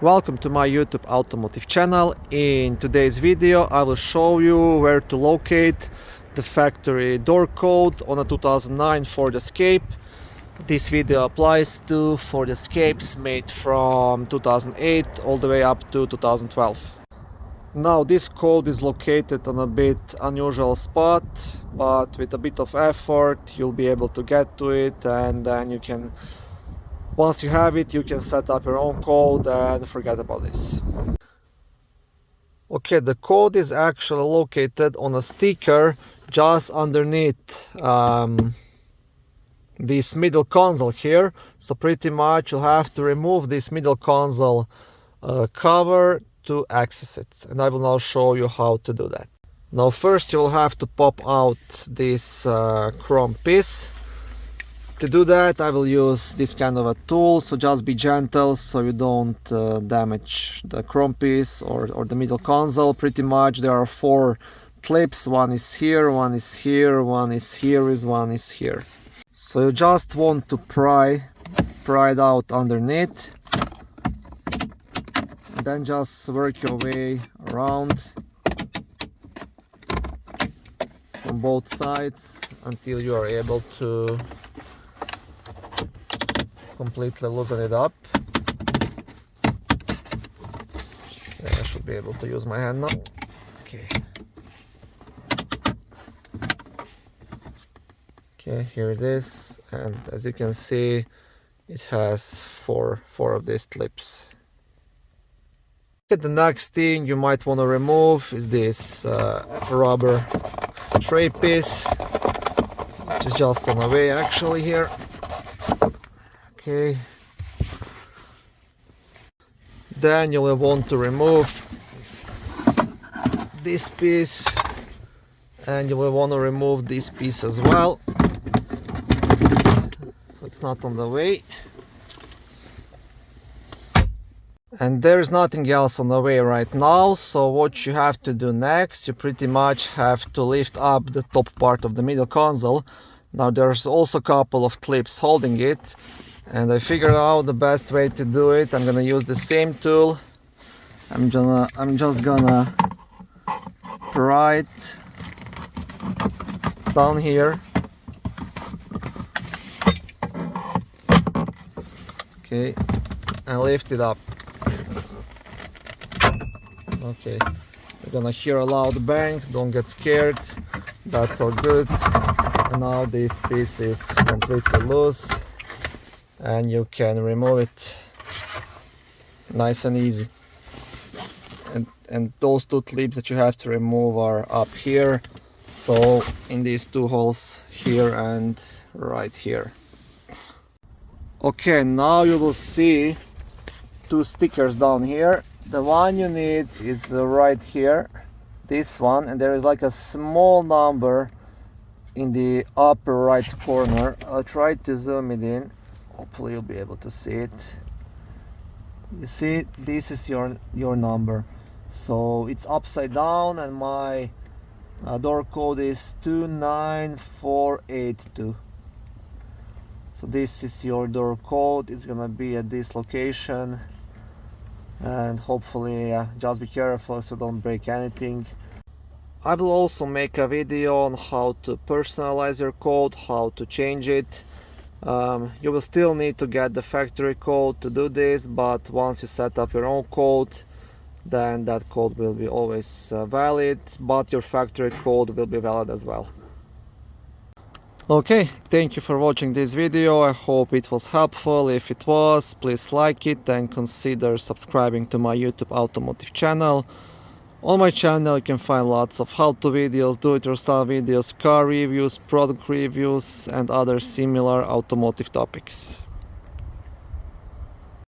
Welcome to my YouTube automotive channel. In today's video I will show you where to locate the factory door code on a 2009 Ford Escape. This video applies to Ford Escapes made from 2008 all the way up to 2012. Now this code is located on a bit unusual spot, but with a bit of effort you'll be able to get to it, and then you can, once you have it, you can set up your own code and forget about this. Okay, the code is actually located on a sticker just underneath this middle console here. So pretty much you'll have to remove this middle console cover to access it, and I will now show you how to do that. Now first you'll have to pop out this chrome piece. To do that I will use this kind of a tool, so just be gentle so you don't damage the chrome piece or the middle console. Pretty much there are 4 clips, one is here, one is here, one is here, one is here. So you just want to pry it out underneath, and then just work your way around from both sides until you are able to completely loosen it up. Yeah, I should be able to use my hand now. Okay. Okay, here it is, and as you can see, it has four of these clips. Okay, the next thing you might want to remove is this rubber tray piece, which is just on the way actually here. Okay. Then you will want to remove this piece, and you will want to remove this piece as well, so it's not on the way. And there is nothing else on the way right now, so what you have to do next, you pretty much have to lift up the top part of the middle console. Now there's also a couple of clips holding it, and I figured out the best way to do it. I'm gonna use the same tool. I'm just gonna pry it down here. Okay, and lift it up. Okay, you're gonna hear a loud bang, don't get scared, that's all good. And now this piece is completely loose, and you can remove it nice and easy. And those 2 clips that you have to remove are up here, so in these 2 holes here and right here. Okay, now you will see 2 stickers down here. The one you need is right here, this one, and there is like a small number in the upper right corner. I'll try to zoom it in. Hopefully you'll be able to see it. You see, this is your number. So it's upside down, and my door code is 29482. So this is your door code. It's gonna be at this location, and hopefully just be careful so don't break anything. I will also make a video on how to personalize your code, how to change it. You will still need to get the factory code to do this, but once you set up your own code, then that code will be always valid, but your factory code will be valid as well. Okay, thank you for watching this video. I hope it was helpful. If it was, please like it and consider subscribing to my YouTube automotive channel. On my channel you can find lots of how-to videos, do-it-yourself videos, car reviews, product reviews, and other similar automotive topics.